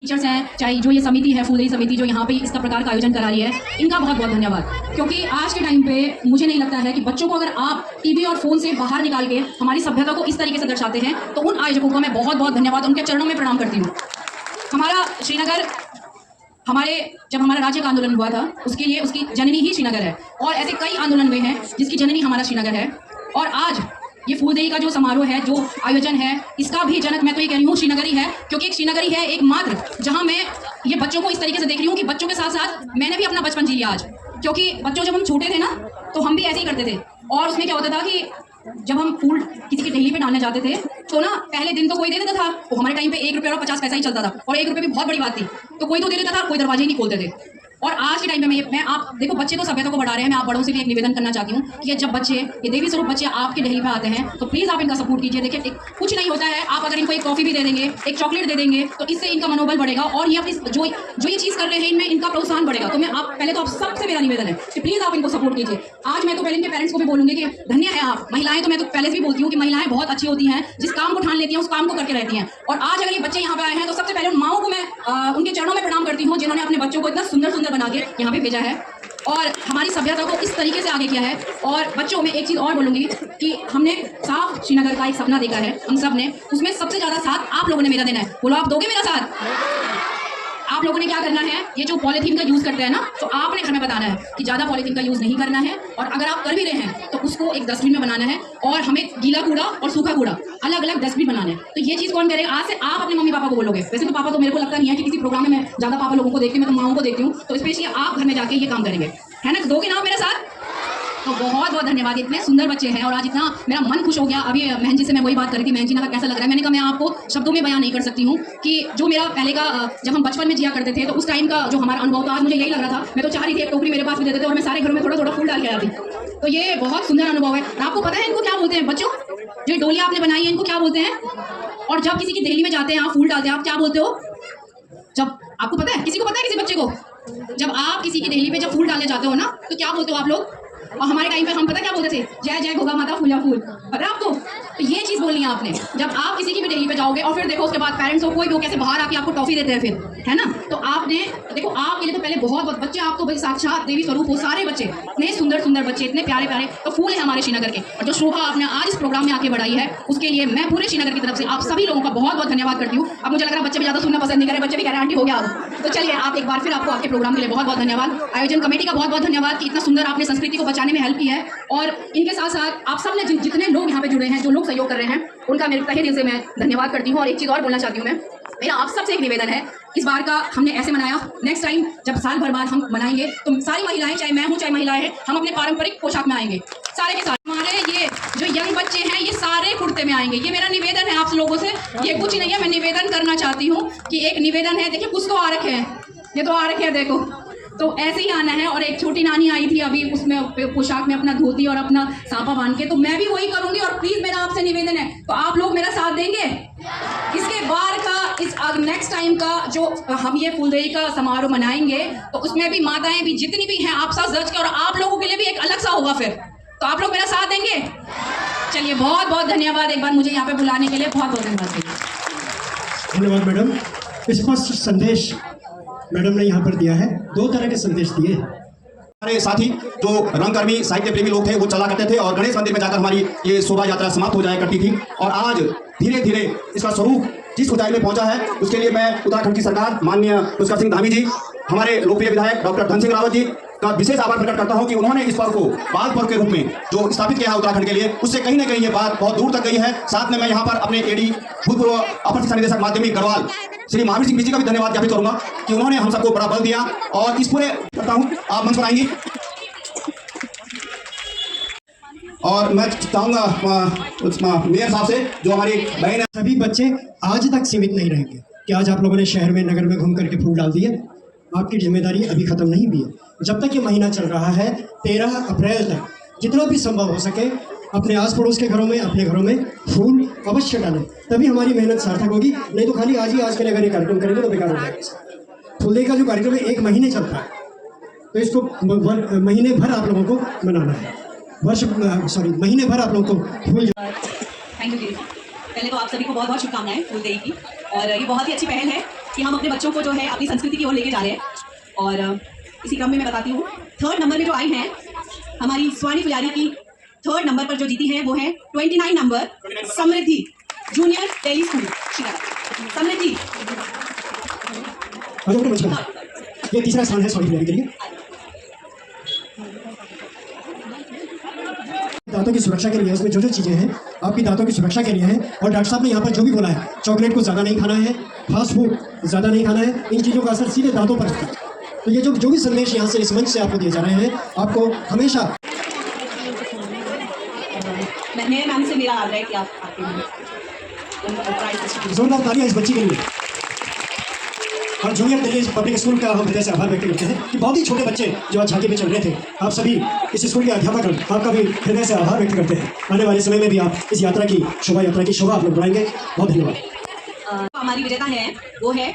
Teachers हैं, चाहे जो ये समिति है, फूलदेई समिति जो यहाँ पे इसका प्रकार का आयोजन करा रही है, इनका बहुत बहुत धन्यवाद। क्योंकि आज के टाइम पे मुझे नहीं लगता है कि बच्चों को अगर आप टीवी और फोन से बाहर निकाल के हमारी सभ्यता को इस तरीके से दर्शाते हैं, तो उन आयोजकों का मैं बहुत बहुत धन्यवाद, उनके चरणों में प्रणाम करती हूँ। हमारा श्रीनगर, जब हमारा राज्य का आंदोलन हुआ था, उसके लिए उसकी जननी ही श्रीनगर है, और ऐसे कई आंदोलन हुए हैं जिसकी जननी हमारा श्रीनगर है। और आज ये फूलदेई का जो समारोह है, जो आयोजन है, इसका भी जनक मैं तो ये कह रही हूँ श्रीनगर ही है, क्योंकि एक श्रीनगर ही है एकमात्र जहाँ मैं ये बच्चों को इस तरीके से देख रही हूँ कि बच्चों के साथ साथ मैंने भी अपना बचपन जी लिया आज। क्योंकि बच्चों जब हम छोटे थे ना, तो हम भी ऐसे ही करते थे। और उसमें क्या होता था कि जब हम फूल किसी की ढेली पे डालने जाते थे, तो ना पहले दिन तो कोई दे देता था, तो हमारे टाइम पे 1 रुपये और 50 पैसा ही चलता था, और 1 रुपये भी बहुत बड़ी बात थी, तो कोई तो दे देता था, कोई दरवाजे ही नहीं खोलते थे। और आज के टाइम पे मैं आप देखो, बच्चे तो सभ्यता को बढ़ा रहे हैं। मैं आप बड़ों से भी एक निवेदन करना चाहती हूँ कि ये जब बच्चे, ये देवी स्वरूप बच्चे आपके ढेली पे आते हैं, तो प्लीज़ आप इनका सपोर्ट कीजिए। देखिए कुछ नहीं होता है, आप अगर इनको एक कॉफ़ी भी दे देंगे, एक चॉकलेट दे देंगे, तो इससे इनका मनोबल बढ़ेगा, और ये अपनी जो ये चीज़ कर रहे हैं, इनमें इनका प्रोत्साहन बढ़ेगा। तो मैं आप पहले तो आप सबसे मेरा निवेदन है कि प्लीज़ आप इनको सपोर्ट कीजिए। आज मैं तो पहले इनके पेरेंट्स को भी बोलूँगी कि धन्य है आप महिलाएं। तो मैं तो पहले से भी बोलती हूँ कि महिलाएं बहुत अच्छी होती हैं, जिस काम को ठान लेती हैं उस काम को करके रहती हैं। और आज अगर ये बच्चे यहाँ पे आए हैं, तो सबसे पहले उन माओं को मैं उनके चरणों में प्रणाम करती हूँ, जिन्होंने अपने बच्चों को इतना सुंदर सुंदर बना के यहाँ पे भेजा है और हमारी सभ्यता को इस तरीके से आगे किया है। और बच्चों में एक चीज़ और बोलूँगी कि हमने साफ श्रीनगर का एक सपना देखा है, हम सब ने, उसमें सबसे ज़्यादा साथ आप लोगों ने मेरा देना है। बोलो, आप दोगे मेरा साथ? आप लोगों ने क्या करना है, ये जो पॉलीथीन का यूज़ करते हैं ना, तो आपने घर में बताना है कि ज़्यादा पॉलीथीन का यूज़ नहीं करना है, और अगर आप कर भी रहे हैं तो उसको एक डस्टबिन में बनाना है, और हमें गीला कूड़ा और सूखा कूड़ा अलग अलग डस्टबिन बनाना है। तो ये चीज़ कौन करेगा? आज से आप अपने मम्मी पापा को बोलोगे। वैसे तो पापा तो मेरे को लगता नहीं है कि किसी प्रोग्राम में मैं ज़्यादा पापा लोगों को देखती हूँ, मैं तो माओं को देखती हूँ, तो स्पेशली आप घर में जाके ये काम करेंगे, है ना? दोगे ना मेरे साथ? तो बहुत बहुत धन्यवाद। इतने सुंदर बच्चे हैं, और आज इतना मेरा मन खुश हो गया। अभी महन जी से मैं वही बात कर रही थी, महन जी ने कहा कैसा लग रहा है, मैंने कहा मैं आपको शब्दों में बयान नहीं कर सकती हूँ कि जो मेरा पहले का, जब हम बचपन में जिया करते थे, तो उस टाइम का जो हमारा अनुभव था, आज मुझे यही लग रहा था। मैं तो चाह रही थी एक टोकरी मेरे पास भी देते थे, और मैं सारे घरों में थोड़ा थोड़ा फूल डाल के आती। तो ये बहुत सुंदर अनुभव है। आपको पता है इनको क्या बोलते हैं बच्चों? जो डोलियाँ आपने बनाई है, इनको क्या बोलते हैं? और जब किसी की देहली में जाते हैं, आप फूल डालते हैं, आप क्या बोलते हो? जब आपको पता है, किसी को पता है, किसी बच्चे को, जब आप किसी की देहली पे जब फूल डालने जाते हो ना, तो क्या बोलते हो आप लोग? और हमारे टाइम पे हम पता क्या बोलते थे? जय जय घोगा माता फूला फूल। पता है आपको? तो ये चीज़ बोलनी है आपने जब आप किसी की भी डेली पे जाओगे। और फिर देखो उसके बाद पेरेंट्स हो, कोई भी हो, कैसे बाहर आके आपको टॉफी देते हैं फिर, है ना? तो आपने देखो, आपके लिए तो पहले बहुत बहुत बच्चे, आप तो भाई साक्षात देवी स्वरूप हो, सारे बच्चे इतने सुंदर सुंदर बच्चे, इतने प्यारे प्यारे तो फूल है हमारे श्रीनगर के। और जो शोभा आपने आज इस प्रोग्राम में आके बढ़ाई है, उसके लिए मैं पूरे श्रीनगर की तरफ से आप सभी लोगों का बहुत बहुत धन्यवाद करती हूँ। अब मुझे लग रहा है बच्चे भी ज़्यादा सुनना पसंद नहीं कर रहे, बच्चे भी कह रहे हैं आंटी हो गया अब। तो चलिए, आप एक बार फिर आपको आपके प्रोग्राम के लिए बहुत बहुत धन्यवाद। आयोजन कमेटी का बहुत बहुत धन्यवाद कि इतना सुंदर आपने संस्कृति को बचाने में हेल्प की है। और इनके साथ साथ आप सब ने जितने लोग यहाँ पे जुड़े हैं, जो लोग सहयोग कर रहे हैं, उनका मेरे तहे दिल से मैं धन्यवाद करती हूँ। और एक चीज़ और बोलना चाहती हूँ मैं, मेरा आप सबसे एक निवेदन है, इस बार का हमने ऐसे मनाया, नेक्स्ट टाइम जब साल भर बाद हम मनाएंगे, तो सारी महिलाएं, चाहे मैं हूँ चाहे महिलाएं हैं, हम अपने पारंपरिक पोशाक में आएंगे सारे के सारे। हमारे ये जो यंग बच्चे हैं, ये सारे कुर्ते में आएंगे। ये मेरा निवेदन है आप लोगों से, ये कुछ नहीं है, मैं निवेदन करना चाहती हूँ कि एक निवेदन है। देखिए कुछ तो आ रखे हैं, ये तो आ रखे हैं, देखो, तो ऐसे ही आना है। और एक छोटी नानी आई थी अभी, उसमें पोशाक में अपना धोती और अपना सापा बांध के, तो मैं भी वही करूंगी। और प्लीज मेरा आपसे निवेदन है, तो आप लोग मेरा साथ देंगे? इसके बार का, इस नेक्स्ट टाइम का जो हम ये फूलदेई का समारोह मनाएंगे, तो उसमें भी माताएं भी जितनी भी हैं आप साथ जज के, और आप लोगों के लिए भी एक अलग सा होगा फिर, तो आप लोग मेरा साथ देंगे? चलिए, बहुत बहुत धन्यवाद एक बार मुझे यहाँ पे बुलाने के लिए, बहुत बहुत धन्यवाद मैडम। स्पष्ट संदेश मैडम ने यहाँ पर दिया है, 2 तरह के संदेश दिए। हमारे साथी जो रंगकर्मी साहित्य प्रेमी लोग थे, वो चला करते थे, और गणेश मंदिर में जाकर हमारी ये शोभा यात्रा समाप्त हो जाया करती थी। और आज धीरे धीरे इसका स्वरूप जिस ऊंचाई में पहुंचा है, उसके लिए मैं उत्तराखंड की सरकार, माननीय पुष्कर सिंह धामी जी, हमारे लोकप्रिय विधायक डॉक्टर धन सिंह रावत जी का विशेष आभार प्रकट करता हूं कि उन्होंने इस पर्व को बाल पर्व के रूप में जो स्थापित किया है उत्तराखंड के लिए, उससे कहीं ना कहीं ये बात बहुत दूर तक गई है। साथ में मैं यहाँ पर अपने एडी भूतपूर्व अपर शिक्षा निदेशक माध्यमिक गढ़वाल श्री महावीर सिंह जी का भी धन्यवाद ज्ञापित करूंगा कि उन्होंने हम सबको बड़ा बल दिया। और इस पूरे करता हूँ, आप मंच पर आएंगी, और मैं चाहूँगा मेयर साहब से, जो हमारी बहन है। सभी बच्चे आज तक सीमित नहीं रहेंगे कि आज आप लोगों ने शहर में, नगर में घूम करके फूल डाल दिए। आपकी जिम्मेदारी अभी खत्म नहीं हुई है। जब तक ये महीना चल रहा है, 13 अप्रैल तक जितना भी संभव हो सके अपने आस पड़ोस के घरों में, अपने घरों में फूल अवश्य डालें, तभी हमारी मेहनत सार्थक होगी। नहीं तो खाली आज के लिए अगर ये कार्यक्रम करेंगे तो बेकार हो जाएगा। फूलदेई का जो कार्यक्रम है 1 महीने चलता है, तो इसको महीने भर आप लोगों को मनाना है। महीने भर आप लोगों को फूल। थैंक यू जी। पहले तो आप सभी को बहुत बहुत शुभकामनाएं फूल डे की। और ये बहुत ही अच्छी पहल है कि हम अपने बच्चों को जो है अपनी संस्कृति की ओर लेके जा रहे हैं। और इसी क्रम में मैं बताती हूँ, 3rd नंबर में जो आई हैं हमारी स्वानी पुजारी की 3rd नंबर पर जो जीती है वो है 29 नंबर समृद्धि जूनियर दिल्ली स्कूल शिकारा। समृद्धि ये तीसरा स्थान है स्वामी पुजारी के लिए। दांतों की सुरक्षा के लिए उसमें जो जो चीज़ें हैं आपकी दांतों की सुरक्षा के लिए हैं। और डॉक्टर साहब ने यहाँ पर जो भी बोला है, चॉकलेट को ज़्यादा नहीं खाना है, फास्ट फूड ज़्यादा नहीं खाना है, इन चीज़ों का असर सीधे दांतों पर होता है। तो ये जो भी संदेश यहाँ से इस मंच से आपको दिए जा रहे हैं, आपको हमेशा मेरे नाम से मेरा आग्रह है कि आप आते हैं। जोरदार तालियां इस बच्ची के लिए। और जूनियर दिल्ली पब्लिक स्कूल का हम हृदय से आभार व्यक्त करते हैं कि बहुत ही छोटे बच्चे जो आज झांकी में चल रहे थे, आप सभी इस स्कूल के अध्यापक आपका भी हृदय से आभार व्यक्त करते हैं। आने वाले समय में भी आप इस यात्रा की शोभा आप लोग बढ़ाएंगे। बहुत धन्यवाद। हमारी विजेता है वो है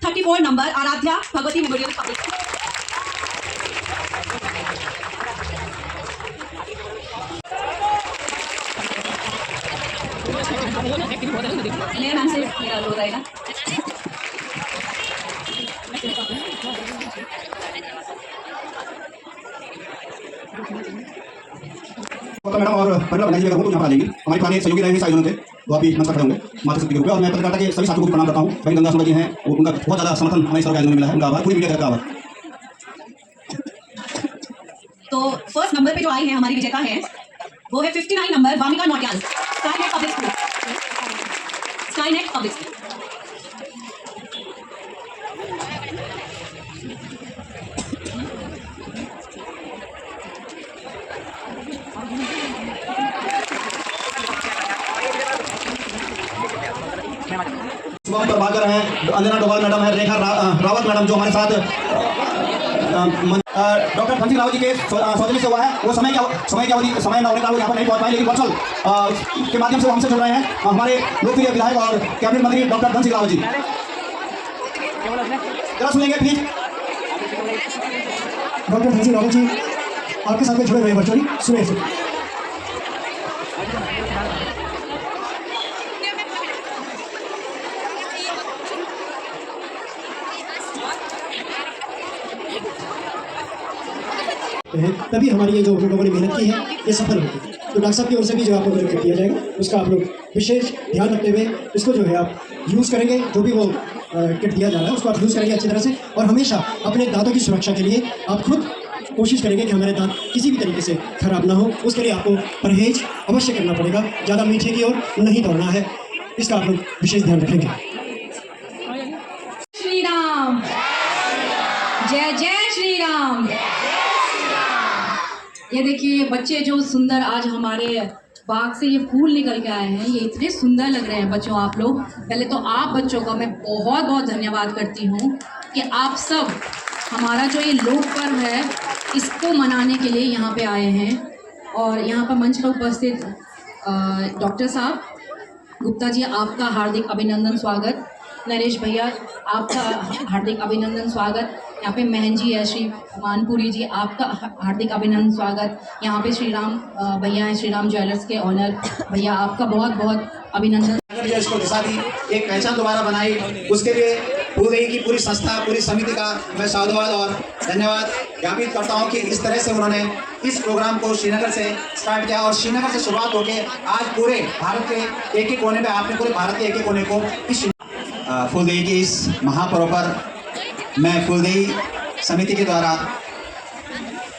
34 number Aaradhya Bhagwati memorial public. मेरे नाम से मेरा रो रहेगा। मैडम और परिवार बनाइए अगर हो तो यहाँ पर आ जाएंगे। हमारे पुराने सहयोगी रहे साइजों थे, तो आप भी मंच पर खड़े होंगे मातृ शक्ति के रूप में। और मैं पत्रकारिता के सभी साथियों को भी प्रणाम करता हूँ। भाई गंगा सुंदर जी हैं, उनका बहुत ज़्यादा समर्थन हमें इस तरह में मिला है, उनका आभार, पूरी मीडिया का आभार। तो 1st नंबर पे जो आई है हमारी विजेता है वो है 59 number Wamiqa Nautiyal Skynet public school. Skynet public school. सुबह पर बात कर रहे हैं अंजना डोभाल मैडम है, रेखा रावत मैडम जो हमारे साथ डॉक्टर धनसिंह रावत जी के सौजन्य से हुआ है। वो समय ना होने का वो यहाँ पर नहीं पहुँच पाए, लेकिन वर्चुअल के माध्यम से वो हमसे जुड़ रहे हैं हमारे लोकप्रिय विधायक और कैबिनेट मंत्री डॉक्टर धनसिंह रावत जी। जरा सुनेंगे प्लीज। डॉक्टर धनसिंह रावत जी आपके साथ में जुड़े हुए हैं वर्चुअली, सुनिए। तभी हमारी ये जो हम लोगों ने मेहनत की है ये सफल होगी। तो डॉक्टर साहब की ओर से भी जो आप लोगों को किया जाएगा उसका आप लोग विशेष ध्यान रखते हुए इसको जो है आप यूज़ करेंगे। जो भी वो किट दिया जा रहा है उसको आप यूज़ करेंगे अच्छी तरह से। और हमेशा अपने दांतों की सुरक्षा के लिए आप खुद कोशिश करेंगे कि हमारे दांत किसी भी तरीके से खराब ना हो। उसके लिए आपको परहेज अवश्य करना पड़ेगा, ज़्यादा मीठे की ओर नहीं दौड़ना है, इसका आप लोग विशेष ध्यान रखेंगे। श्री राम, जय जय श्री राम। ये देखिए बच्चे जो सुंदर आज हमारे बाग से ये फूल निकल के आए हैं, ये इतने सुंदर लग रहे हैं बच्चों। आप लोग पहले तो आप बच्चों का मैं बहुत बहुत धन्यवाद करती हूँ कि आप सब हमारा जो ये लोक पर्व है इसको मनाने के लिए यहाँ पे आए हैं। और यहाँ पर मंच पर उपस्थित डॉक्टर साहब गुप्ता जी, आपका हार्दिक अभिनंदन स्वागत। नरेश भैया, आपका हार्दिक अभिनंदन स्वागत। यहाँ पे महन जी है, श्री मानपुरी जी, आपका हार्दिक अभिनंदन स्वागत। यहाँ पे श्री राम भैया हैं, श्री राम ज्वेलर्स के ऑनर भैया, आपका बहुत बहुत अभिनंदन। इसको दिशा दी, एक पहचान दोबारा बनाई, उसके लिए फूलदेही की पूरी संस्था, पूरी समिति का मैं साधुवाद और धन्यवाद ज्ञापित करता हूं कि इस तरह से उन्होंने इस प्रोग्राम को श्रीनगर से स्टार्ट किया और श्रीनगर से शुरुआत होकर आज पूरे भारत के एक एक कोने में, आपने पूरे भारत के एक एक कोने को इस फूलदेही की इस महापर्व पर मैं फूलदेही समिति के द्वारा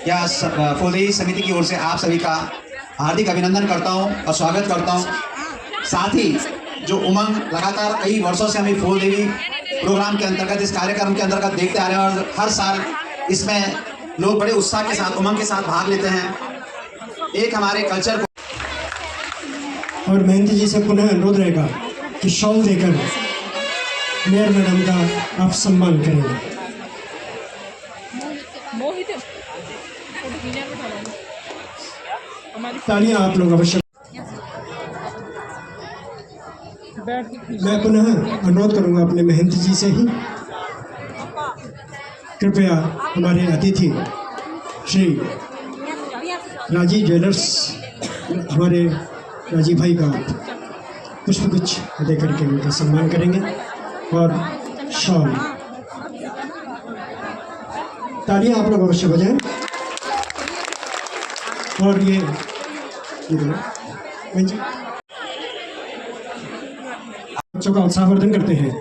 या फूलदेही समिति की ओर से आप सभी का हार्दिक अभिनंदन करता हूं और स्वागत करता हूं। साथ ही जो उमंग लगातार कई वर्षों से हमें फूलदेही प्रोग्राम के अंतर्गत, इस कार्यक्रम के अंतर्गत देखते आ रहे हैं और हर साल इसमें लोग बड़े उत्साह के साथ, उमंग के साथ भाग लेते हैं। एक हमारे कल्चर को और महंती जी से पुनः अनुरोध रहेगा कि शॉल देकर मेयर मैडम का आप सम्मान करेंगे। तालियां आप लोग अवश्य। मैं पुनः अनुरोध करूंगा अपने महंत जी से ही, कृपया हमारे अतिथि श्री राजीव ज्वेलर्स, हमारे राजीव भाई का पुष्पगुच्छ देकर के उनका सम्मान करेंगे और शॉल। तालियां आप लोग अवश्य बजाएं। और ये दो बच्चों का उत्साहवर्धन करते हैं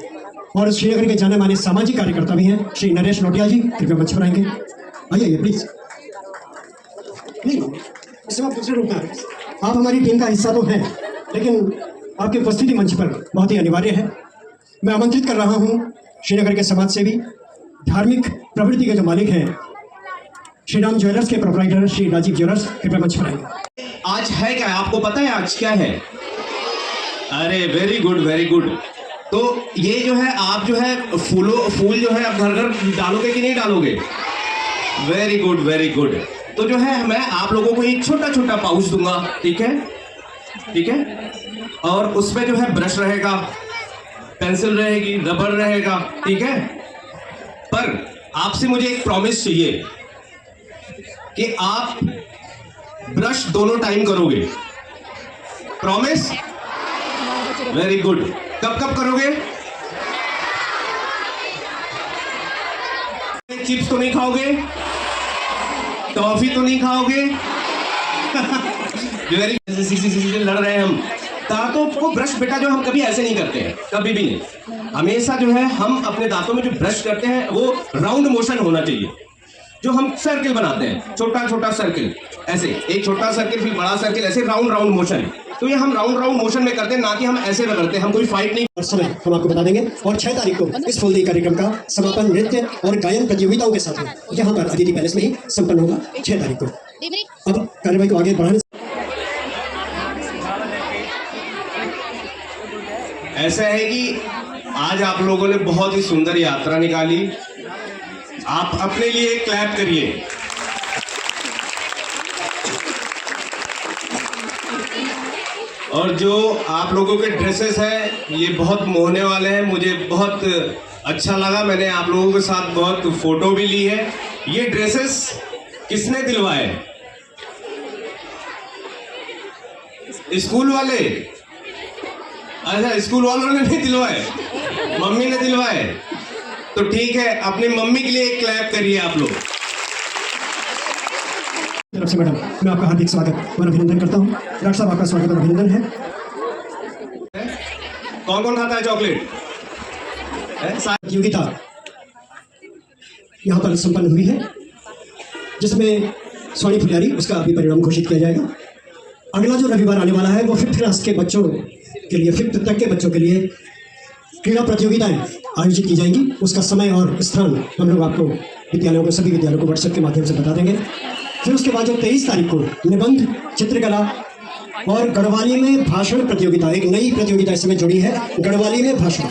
और श्रीनगर के जाने माने सामाजिक कार्यकर्ता भी हैं श्री नरेश नोटियाल जी, कृपया मंच पर आएंगे। आइए प्लीज। नहीं, इस समय दूसरे रूप में आप हमारी टीम का हिस्सा तो हैं, लेकिन आपकी उपस्थिति मंच पर बहुत ही अनिवार्य है। मैं आमंत्रित कर रहा हूं श्रीनगर के समाज सेवी, धार्मिक प्रवृत्ति के जो मालिक हैं, श्री राम ज्वेलर्स के प्रोप्राइटर श्री राजीव ज्वेलर्स, कृपया मंच पर आएंगे। आज है क्या, आपको पता है आज क्या है? अरे वेरी गुड वेरी गुड। तो ये जो है आप जो है फूल जो है आप घर घर डालोगे कि नहीं डालोगे? Very good very good. तो जो है मैं आप लोगों को एक छोटा छोटा पाउच दूंगा, ठीक है? ठीक है, और उसमें जो है ब्रश रहेगा, पेंसिल रहेगी, रबर रहेगा, ठीक है? पर आपसे मुझे एक प्रॉमिस चाहिए कि आप ब्रश दोनों टाइम करोगे। प्रॉमिस? Very good. कब कब करोगे? चिप्स तो नहीं खाओगे, टॉफी तो नहीं खाओगे। वेरी लड़ रहे हैं हम। दांतों को ब्रश बेटा जो हम कभी ऐसे नहीं करते हैं, कभी भी नहीं। हमेशा जो है हम अपने दांतों में जो ब्रश करते हैं वो राउंड मोशन होना चाहिए। जो हम सर्किल बनाते हैं, छोटा छोटा सर्किल, ऐसे एक छोटा सर्किल फिर बड़ा सर्किल, ऐसे राउंड राउंड मोशन। तो ये हम राउंड राउंड मोशन में करते हैं, ना कि हम ऐसे रगड़ते हैं। हम कोई फाइट नहीं। और समय हम आपको बता देंगे। और 6 तारीख को इस फुलदेई कार्यक्रम का समापन नृत्य और गायन प्रतियोगिताओं के साथ में यहाँ पर अदिति पैलेस में ही संपन्न होगा 6 तारीख को। अब कार्यवाही को आगे बढ़ाने ऐसा है कि आज आप लोगों ने बहुत ही सुंदर यात्रा निकाली। आप अपने लिए क्लैप करिए। और जो आप लोगों के ड्रेसेस हैं ये बहुत मोहने वाले हैं, मुझे बहुत अच्छा लगा। मैंने आप लोगों के साथ बहुत फोटो भी ली है। ये ड्रेसेस किसने दिलवाए? स्कूल वाले? अच्छा, स्कूल वालों ने नहीं दिलवाए, मम्मी ने दिलवाए। तो ठीक है, अपनी मम्मी के लिए एक क्लैप करिए आप लोग। तरफ से मैडम मैं आपका हार्दिक स्वागत और अभिनंदन करता हूँ। डॉक्टर साहब आपका स्वागत और अभिनंदन है। कौन कौन खाता है चॉकलेट? प्रतियोगिता यहाँ पर संपन्न हुई है, जिसमें स्वानी फुलियारी उसका अभी परिणाम घोषित किया जाएगा। अगला जो रविवार आने वाला है वो 5th क्लास के बच्चों के लिए, 5th तक के बच्चों के लिए क्रीड़ा प्रतियोगिताएं आयोजित की जाएंगी। उसका समय और स्थान हम लोग आपको विद्यालयों को, सभी विद्यालयों को व्हाट्सएप के माध्यम से बता देंगे। फिर उसके बाद जो 23 तारीख को निबंध, चित्रकला और गढ़वाली में भाषण प्रतियोगिता, एक नई प्रतियोगिता इस समय जुड़ी है, गढ़वाली में भाषण।